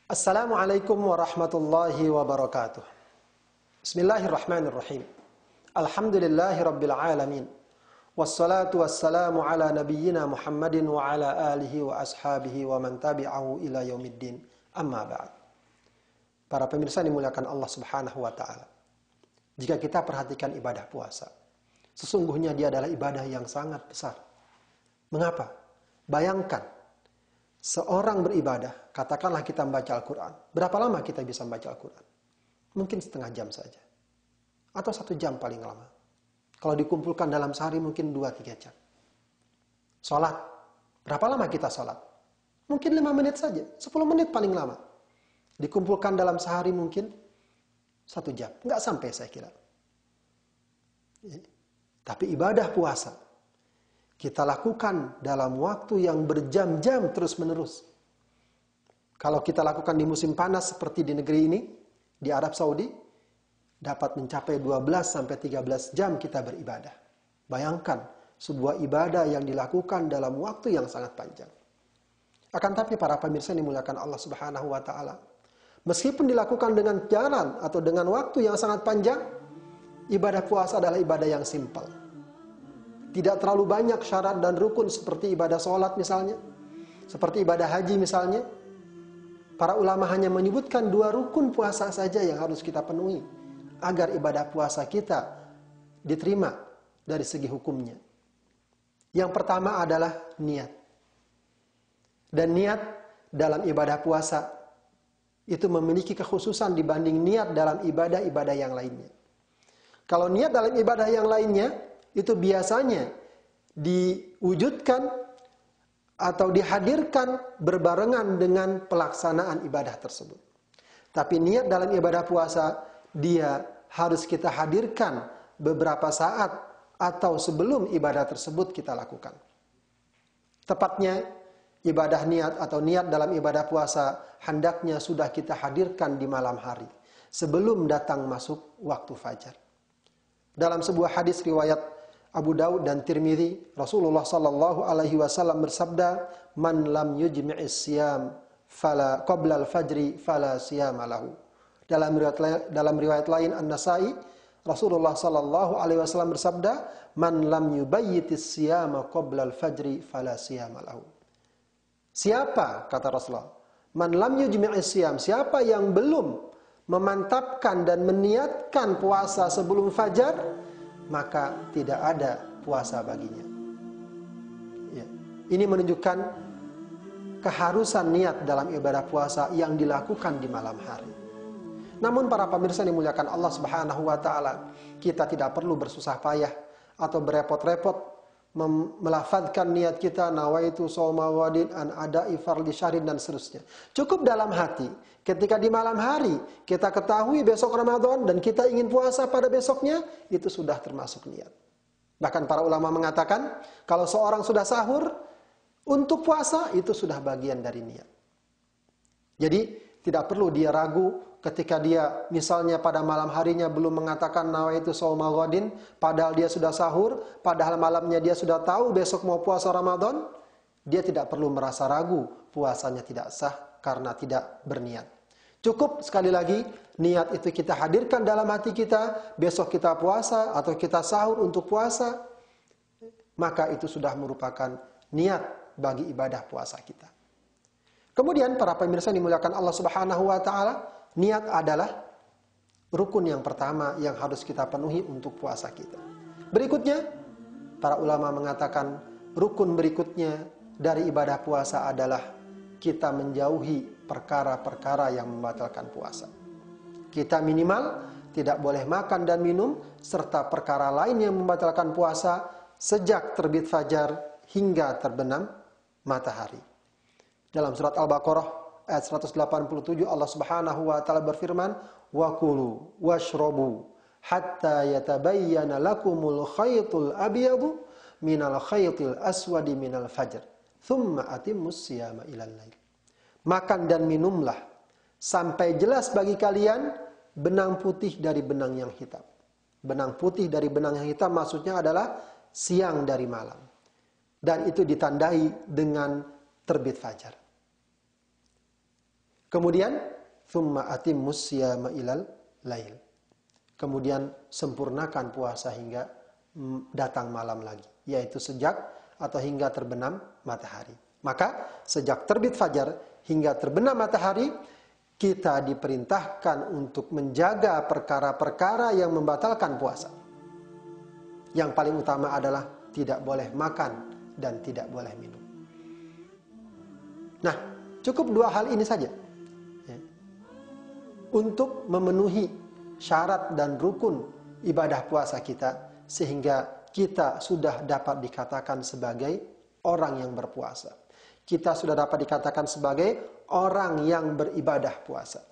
Assalamualaikum warahmatullahi wabarakatuh. Bismillahirrahmanirrahim. Alhamdulillahi rabbil alamin. Wassalatu wassalamu ala nabiyyina Muhammadin wa ala alihi wa ashabihi wa man tabi'ahu ila yaumiddin. Amma ba'd. Para pemirsa yang dimuliakan Allah Subhanahu wa taala. Jika kita perhatikan ibadah puasa, sesungguhnya dia adalah ibadah yang sangat besar. Mengapa? Bayangkan seorang beribadah, katakanlah kita membaca Al-Quran. Berapa lama kita bisa membaca Al-Quran? Mungkin setengah jam saja. Atau 1 jam paling lama. Kalau dikumpulkan dalam sehari mungkin 2-3 jam. Sholat. Berapa lama kita sholat? Mungkin 5 menit saja. 10 menit paling lama. Dikumpulkan dalam sehari mungkin 1 jam. Nggak sampai saya kira. Tapi ibadah puasa kita lakukan dalam waktu yang berjam-jam terus-menerus. Kalau kita lakukan di musim panas seperti di negeri ini, di Arab Saudi, dapat mencapai 12-13 jam kita beribadah. Bayangkan, sebuah ibadah yang dilakukan dalam waktu yang sangat panjang. Akan tapi para pemirsa yang dimuliakan Allah Subhanahu wa taala, meskipun dilakukan dengan jalan atau dengan waktu yang sangat panjang, ibadah puasa adalah ibadah yang simpel. Tidak terlalu banyak syarat dan rukun seperti ibadah sholat misalnya. Seperti ibadah haji misalnya. Para ulama hanya menyebutkan 2 rukun puasa saja yang harus kita penuhi. Agar ibadah puasa kita diterima dari segi hukumnya. Yang pertama adalah niat. Dan niat dalam ibadah puasa itu memiliki kekhususan dibanding niat dalam ibadah-ibadah yang lainnya. Kalau niat dalam ibadah yang lainnya, itu biasanya diwujudkan atau dihadirkan berbarengan dengan pelaksanaan ibadah tersebut. Tapi niat dalam ibadah puasa, dia harus kita hadirkan beberapa saat atau sebelum ibadah tersebut kita lakukan. Tepatnya, ibadah niat atau niat dalam ibadah puasa hendaknya sudah kita hadirkan di malam hari, sebelum datang masuk waktu fajar. Dalam sebuah hadis riwayat Abu Daud dan Tirmidzi, Rasulullah sallallahu alaihi wasallam bersabda, "Man lam yujmi'is siyam fala qabla al-fajri fala siyama lahu." Dalam riwayat lain An-Nasa'i, Rasulullah sallallahu alaihi wasallam bersabda, "Man lam yubayyitis siyama qabla al-fajri fala siyama lahu." Siapa, kata Rasulullah, "Man lam yujmi'is siyam", siapa yang belum memantapkan dan meniatkan puasa sebelum fajar, maka tidak ada puasa baginya. Ya. Ini menunjukkan keharusan niat dalam ibadah puasa yang dilakukan di malam hari. Namun para pemirsa yang dimuliakan Allah Subhanahu wa taala, kita tidak perlu bersusah payah atau berepot-repot melafadzkan niat kita, nawaitu shauma wadin an ada'i fardhi syahrin dan seterusnya. Cukup dalam hati. Ketika di malam hari kita ketahui besok Ramadan dan kita ingin puasa pada besoknya, itu sudah termasuk niat. Bahkan para ulama mengatakan, kalau seorang sudah sahur untuk puasa, itu sudah bagian dari niat. Jadi tidak perlu dia ragu ketika dia misalnya pada malam harinya belum mengatakan nawaitu shauma ghadin, padahal dia sudah sahur, padahal malamnya dia sudah tahu besok mau puasa Ramadan, dia tidak perlu merasa ragu puasanya tidak sah karena tidak berniat. Cukup sekali lagi niat itu kita hadirkan dalam hati kita, besok kita puasa atau kita sahur untuk puasa, maka itu sudah merupakan niat bagi ibadah puasa kita. Kemudian para pemirsa yang dimuliakan Allah Subhanahu wa taala, niat adalah rukun yang pertama yang harus kita penuhi untuk puasa kita. Berikutnya, para ulama mengatakan rukun berikutnya dari ibadah puasa adalah kita menjauhi perkara-perkara yang membatalkan puasa. Kita minimal tidak boleh makan dan minum serta perkara lain yang membatalkan puasa sejak terbit fajar hingga terbenam matahari. Dalam surat Al-Baqarah ayat 187 Allah Subhanahu wa taala berfirman, "Wa kulu washrabu hatta yatabayyana lakumul khaytul abyadu minal khaytil aswadi minal fajr, thumma atimmus siyama ilal lail." Makan dan minumlah sampai jelas bagi kalian benang putih dari benang yang hitam. Benang putih dari benang yang hitam maksudnya adalah siang dari malam. Dan itu ditandai dengan terbit fajar. Kemudian tsumma atimmus siyama ilal lail. Kemudian sempurnakan puasa hingga datang malam lagi, yaitu sejak atau hingga terbenam matahari. Maka sejak terbit fajar hingga terbenam matahari, kita diperintahkan untuk menjaga perkara-perkara yang membatalkan puasa. Yang paling utama adalah tidak boleh makan dan tidak boleh minum. Nah, cukup dua hal ini saja untuk memenuhi syarat dan rukun ibadah puasa kita, sehingga kita sudah dapat dikatakan sebagai orang yang berpuasa. Kita sudah dapat dikatakan sebagai orang yang beribadah puasa.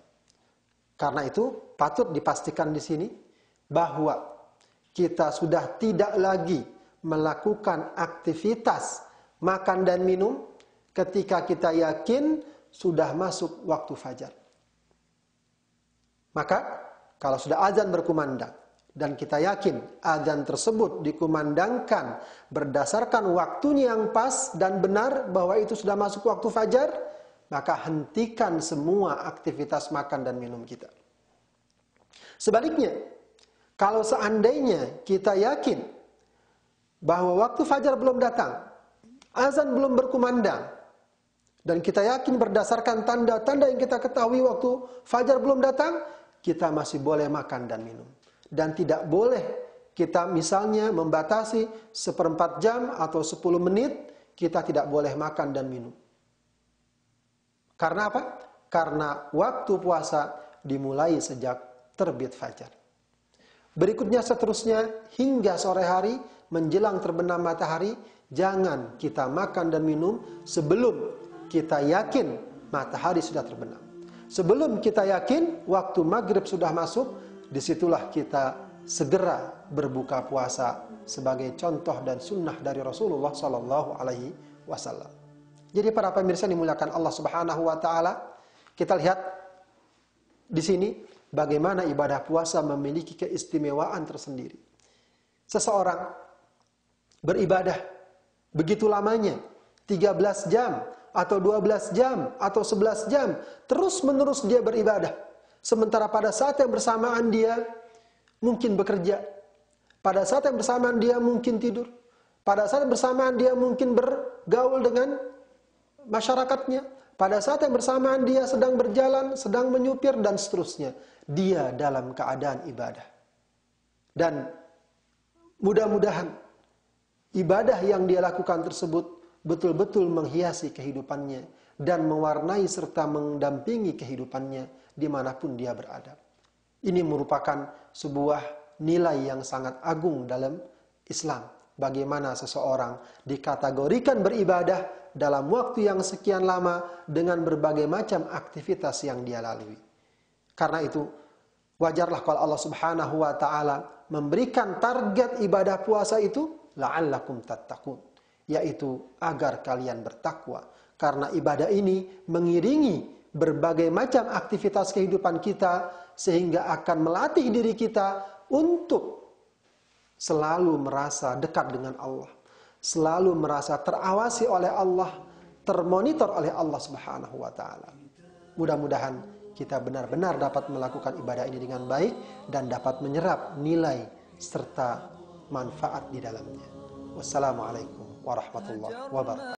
Karena itu patut dipastikan di sini bahwa kita sudah tidak lagi melakukan aktivitas makan dan minum ketika kita yakin sudah masuk waktu fajar. Maka kalau sudah azan berkumandang dan kita yakin azan tersebut dikumandangkan berdasarkan waktunya yang pas dan benar bahwa itu sudah masuk waktu fajar, maka hentikan semua aktivitas makan dan minum kita. Sebaliknya, kalau seandainya kita yakin bahwa waktu fajar belum datang, azan belum berkumandang, dan kita yakin berdasarkan tanda-tanda yang kita ketahui waktu fajar belum datang, kita masih boleh makan dan minum. Dan tidak boleh kita misalnya membatasi 1/4 jam atau 10 menit, kita tidak boleh makan dan minum. Karena apa? Karena waktu puasa dimulai sejak terbit fajar. Berikutnya seterusnya hingga sore hari menjelang terbenam matahari, jangan kita makan dan minum sebelum kita yakin matahari sudah terbenam. Sebelum kita yakin waktu maghrib sudah masuk, disitulah kita segera berbuka puasa sebagai contoh dan sunnah dari Rasulullah Sallallahu Alaihi Wasallam. Jadi para pemirsa dimuliakan Allah Subhanahu Wa Taala, kita lihat di sini bagaimana ibadah puasa memiliki keistimewaan tersendiri. Seseorang beribadah begitu lamanya, 13 jam, atau 12 jam, atau 11 jam, terus-menerus dia beribadah. Sementara pada saat yang bersamaan dia mungkin bekerja, pada saat yang bersamaan dia mungkin tidur, pada saat yang bersamaan dia mungkin bergaul dengan masyarakatnya, pada saat yang bersamaan dia sedang berjalan, sedang menyupir, dan seterusnya. Dia dalam keadaan ibadah. Dan mudah-mudahan ibadah yang dia lakukan tersebut betul-betul menghiasi kehidupannya dan mewarnai serta mendampingi kehidupannya dimanapun dia berada. Ini merupakan sebuah nilai yang sangat agung dalam Islam. Bagaimana seseorang dikategorikan beribadah dalam waktu yang sekian lama dengan berbagai macam aktivitas yang dia lalui. Karena itu, wajarlah kalau Allah Subhanahu wa Ta'ala memberikan target ibadah puasa itu la'allakum tattaqun, yaitu agar kalian bertakwa. Karena ibadah ini mengiringi berbagai macam aktivitas kehidupan kita, sehingga akan melatih diri kita untuk selalu merasa dekat dengan Allah, selalu merasa terawasi oleh Allah, termonitor oleh Allah Subhanahu wa Ta'ala. Mudah-mudahan kita benar-benar dapat melakukan ibadah ini dengan baik dan dapat menyerap nilai serta manfaat di dalamnya. Wassalamualaikum warahmatullahi wabarakatuh.